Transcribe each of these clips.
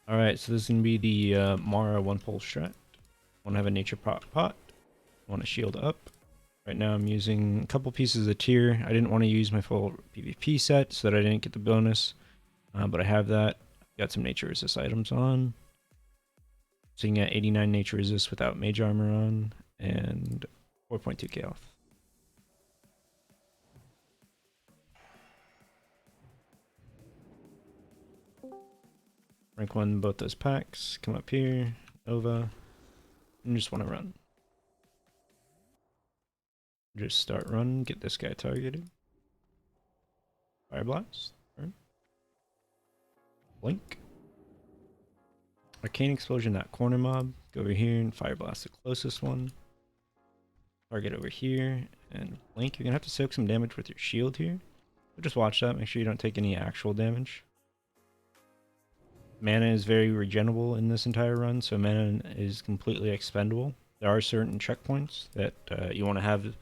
Alright, so this is going to be the Mara one pole strat. Want to have a nature pot. Want to shield up. Right now I'm using a couple pieces of tier. I didn't want to use my full PvP set so that I didn't get the bonus. But I have that. Got some nature resist items on. Sitting at 89 nature resist without mage armor on. And 4.2k health. Rank 1 both those packs. Come up here. Nova. And just want to run. Just start run. Get this guy targeted. Fire blast. Burn. Blink. Arcane explosion that corner mob. Go over here and fire blast the closest one. Target over here and blink. You're gonna have to soak some damage with your shield here. So just watch that. Make sure you don't take any actual damage. Mana is very regenerable in this entire run, so mana is completely expendable. There are certain checkpoints that you want to have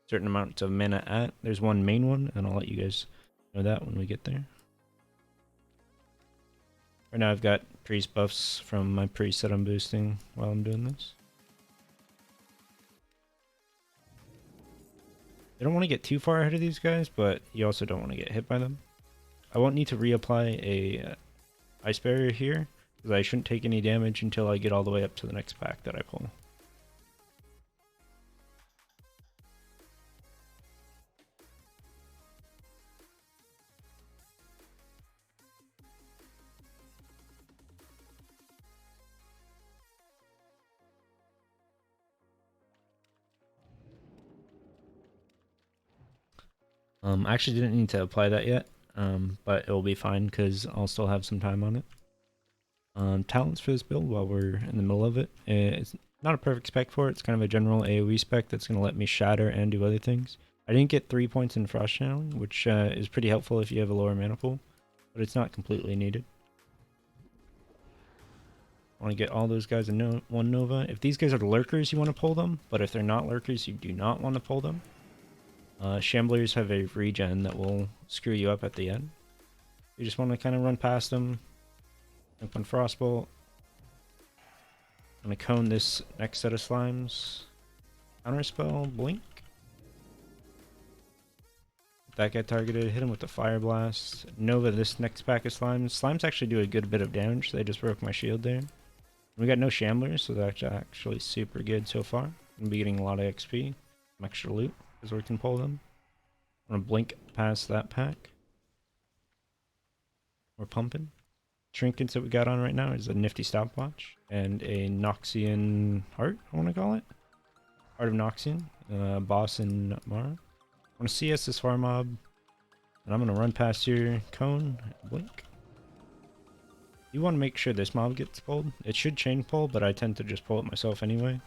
certain amounts of mana at. There's one main one, and I'll let you guys know that when we get there. Right now I've got priest buffs from my priest that I'm boosting while I'm doing this. You don't want to get too far ahead of these guys, but you also don't want to get hit by them. I won't need to reapply a ice barrier here, because I shouldn't take any damage until I get all the way up to the next pack that I pull. I actually didn't need to apply that yet, but it will be fine because I'll still have some time on it. Talents for this build while we're in the middle of it. It's not a perfect spec for it. It's kind of a general AoE spec that's going to let me shatter and do other things. I didn't get 3 points in frost channeling, which is pretty helpful if you have a lower mana pool, but it's not completely needed. I want to get all those guys in one Nova. If these guys are lurkers, you want to pull them, but if they're not lurkers, you do not want to pull them. Shamblers have a regen that will screw you up at the end. You just want to kind of run past them. Jump on Frostbolt. I'm going to cone this next set of slimes. Counterspell, blink. That guy targeted, hit him with the Fire Blast. Nova this next pack of slimes. Slimes actually do a good bit of damage. They just broke my shield there. We got no Shamblers, so that's actually super good so far. I'm going to be getting a lot of XP. Some extra loot, because we can pull them. I'm going to blink past that pack. We're pumping. Trinkets that we got on right now is a nifty stopwatch and a Noxian heart, I want to call it. Heart of Noxian, boss in Mara. I want to CS this far mob, and I'm going to run past your cone, blink. You want to make sure this mob gets pulled. It should chain pull, but I tend to just pull it myself anyway.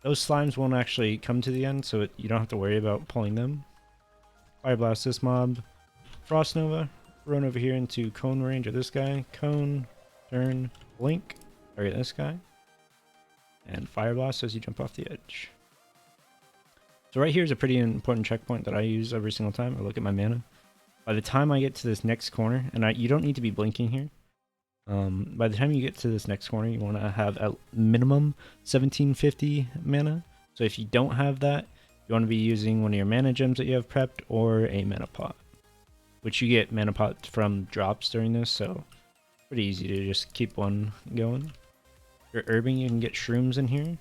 Those slimes won't actually come to the end, so you don't have to worry about pulling them. Fire blast this mob. Frost Nova. Run over here into cone range of this guy. Cone, turn, blink. Target this guy. And fire blast as you jump off the edge. So right here is a pretty important checkpoint that I use every single time I look at my mana. By the time I get to this next corner, and you don't need to be blinking here. By the time you get to this next corner, you want to have at minimum 1750 mana. So if you don't have that, you want to be using one of your mana gems that you have prepped or a mana pot, which you get mana pot from drops during this, so pretty easy to just keep one going. If you're herbing, you can get shrooms in here.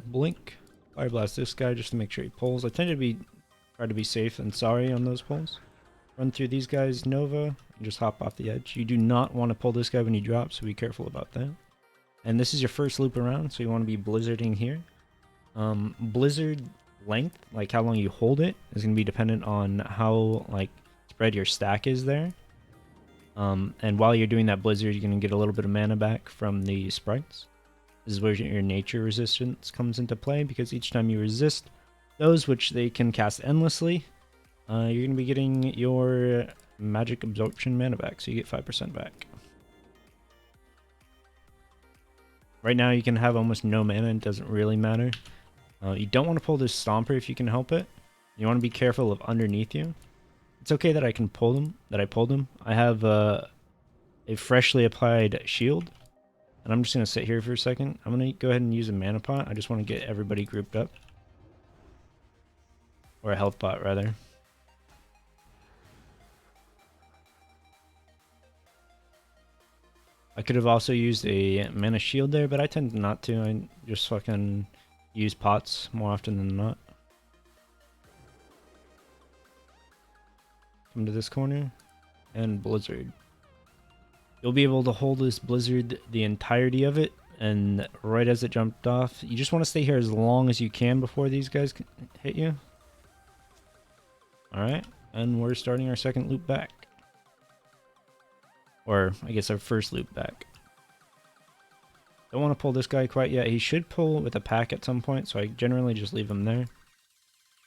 Blink, fire blast this guy just to make sure he pulls. I tend to try to be safe and sorry on those pulls. Run through these guys, Nova, and just hop off the edge. You do not want to pull this guy when you drop, so be careful about that. And this is your first loop around, so you want to be blizzarding here. Blizzard length, like how long you hold it, is going to be dependent on how spread your stack is there. And while you're doing that blizzard, you're going to get a little bit of mana back from the sprites. This is where your nature resistance comes into play, because each time you resist those, which they can cast endlessly, you're going to be getting your magic absorption mana back, so you get 5% back. Right now you can have almost no mana, it doesn't really matter. You don't want to pull this Stomper if you can help it. You want to be careful of underneath you. It's okay that I can pull them, that I pulled them. I have a freshly applied shield, and I'm just going to sit here for a second. I'm going to go ahead and use a mana pot. I just want to get everybody grouped up. Or a health pot, rather. I could have also used a mana shield there, but I tend not to. I just fucking use pots more often than not. Come to this corner, and Blizzard. You'll be able to hold this Blizzard the entirety of it, and right as it jumped off, you just want to stay here as long as you can before these guys hit you. Alright, and we're starting our second loop back. Or, I guess our first loop back. Don't want to pull this guy quite yet. He should pull with a pack at some point, so I generally just leave him there.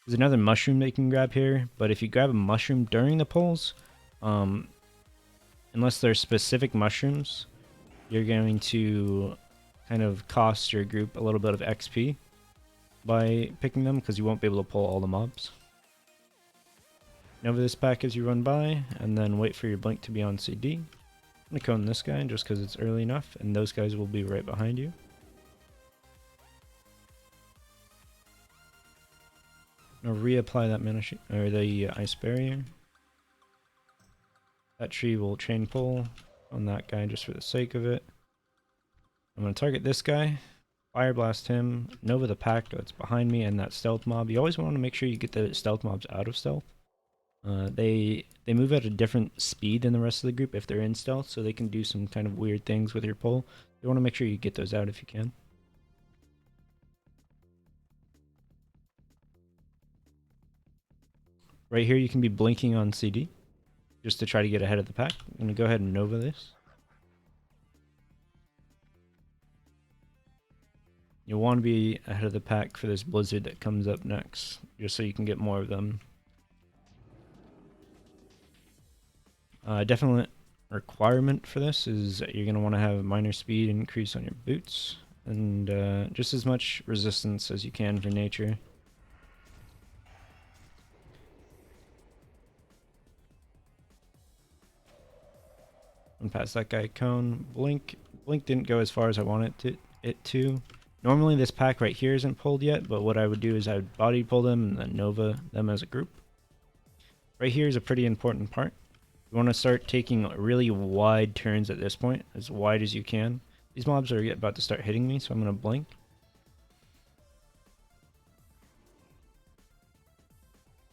There's another mushroom they can grab here, but if you grab a mushroom during the pulls, unless they're specific mushrooms, you're going to kind of cost your group a little bit of XP by picking them, because you won't be able to pull all the mobs. Nova this pack as you run by, and then wait for your blink to be on CD. I'm going to cone this guy just because it's early enough, and those guys will be right behind you. Now reapply that mana or the ice barrier. That tree will chain pull on that guy just for the sake of it. I'm going to target this guy, fire blast him, Nova the pack that's behind me, and that stealth mob. You always want to make sure you get the stealth mobs out of stealth. They move at a different speed than the rest of the group if they're in stealth, so they can do some kind of weird things with your pull. You want to make sure you get those out if you can. Right here you can be blinking on CD, just to try to get ahead of the pack. I'm going to go ahead and Nova this. You'll want to be ahead of the pack for this Blizzard that comes up next, just so you can get more of them. Definite requirement for this is that you're going to want to have minor speed increase on your boots, and just as much resistance as you can for nature. And past that guy, cone, blink. Blink didn't go as far as I wanted it to. Normally this pack right here isn't pulled yet, but what I would do is I would body pull them and then Nova them as a group. Right here is a pretty important part. You want to start taking really wide turns at this point, as wide as you can. These mobs are about to start hitting me, so I'm going to blink.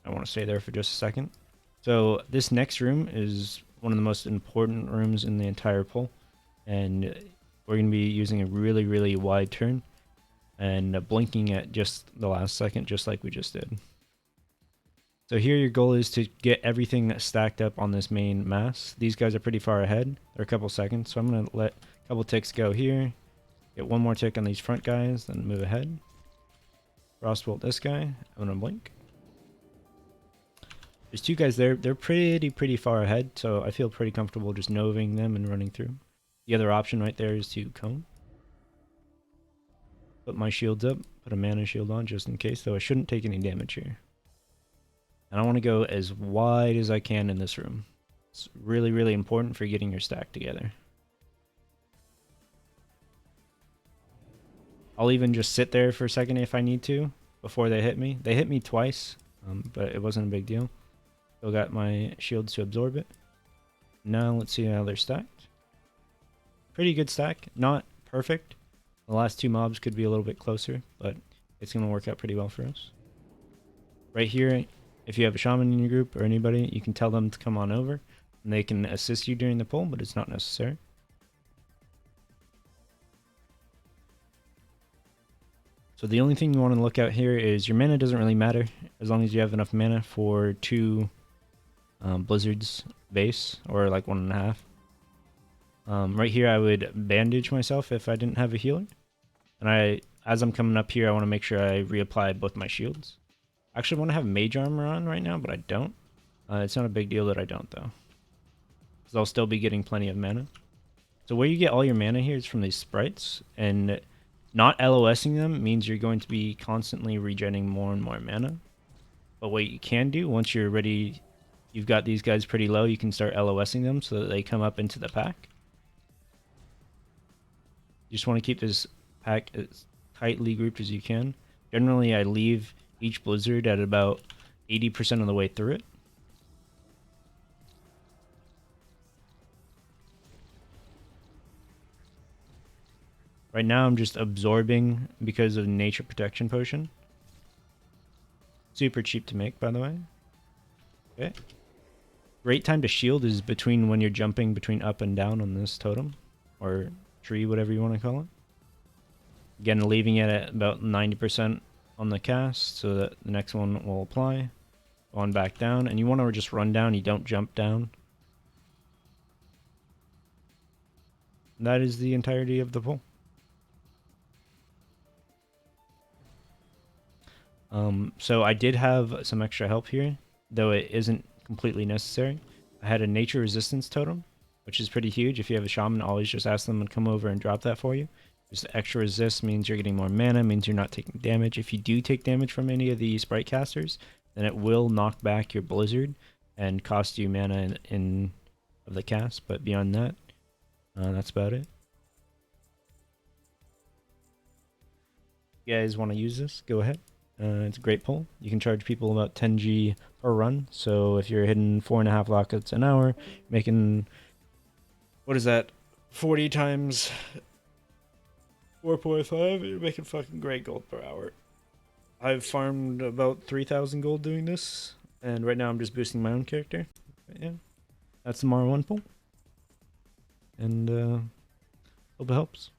I want to stay there for just a second. So this next room is one of the most important rooms in the entire pull, and we're going to be using a really, really wide turn and blinking at just the last second, just like we just did. So here your goal is to get everything stacked up on this main mass. These guys are pretty far ahead. They're a couple seconds, so I'm going to let a couple ticks go here. Get one more tick on these front guys, then move ahead. Frostbolt this guy. I'm going to blink. There's two guys there. They're pretty far ahead, so I feel pretty comfortable just Novaing them and running through. The other option right there is to cone. Put my shields up. Put a mana shield on just in case, though I shouldn't take any damage here. And I want to go as wide as I can in this room. It's really, really important for getting your stack together. I'll even just sit there for a second if I need to before they hit me. They hit me twice, but it wasn't a big deal. Still got my shields to absorb it. Now let's see how they're stacked. Pretty good stack. Not perfect. The last two mobs could be a little bit closer, but it's going to work out pretty well for us. Right here, if you have a shaman in your group or anybody, you can tell them to come on over and they can assist you during the pull, but it's not necessary. So the only thing you want to look out here is your mana doesn't really matter as long as you have enough mana for 2 blizzards base, or like 1.5. Right here I would bandage myself if I didn't have a healer. And as I'm coming up here, I want to make sure I reapply both my shields. I actually want to have mage armor on right now, but I don't. It's not a big deal that I don't, though, because I'll still be getting plenty of mana. So where you get all your mana here is from these sprites, and not LOSing them means you're going to be constantly regenerating more and more mana. But what you can do, once you're ready, you've got these guys pretty low, you can start LOSing them so that they come up into the pack. You just want to keep this pack as tightly grouped as you can. Generally, I leave each blizzard at about 80% of the way through it. Right now, I'm just absorbing because of nature protection potion. Super cheap to make, by the way. Okay. Great time to shield is between when you're jumping between up and down on this totem. Or tree, whatever you want to call it. Again, leaving it at about 90% on the cast so that the next one will apply. On back down. And you want to just run down, you don't jump down. And that is the entirety of the pull. So I did have some extra help here, though it isn't completely necessary. I had a nature resistance totem, which is pretty huge. If you have a shaman, always just ask them to come over and drop that for you. Just extra resist means you're getting more mana, means you're not taking damage. If you do take damage from any of the sprite casters, then it will knock back your blizzard and cost you mana in of the cast. But beyond that, that's about it. If you guys want to use this, go ahead. It's a great pull. You can charge people about 10G per run. So if you're hitting 4.5 lockets an hour, making, what is that, 40 times 4.5, you're making fucking great gold per hour. I've farmed about 3,000 gold doing this, and right now I'm just boosting my own character. But yeah, that's the Mar 1 pull. And hope it helps.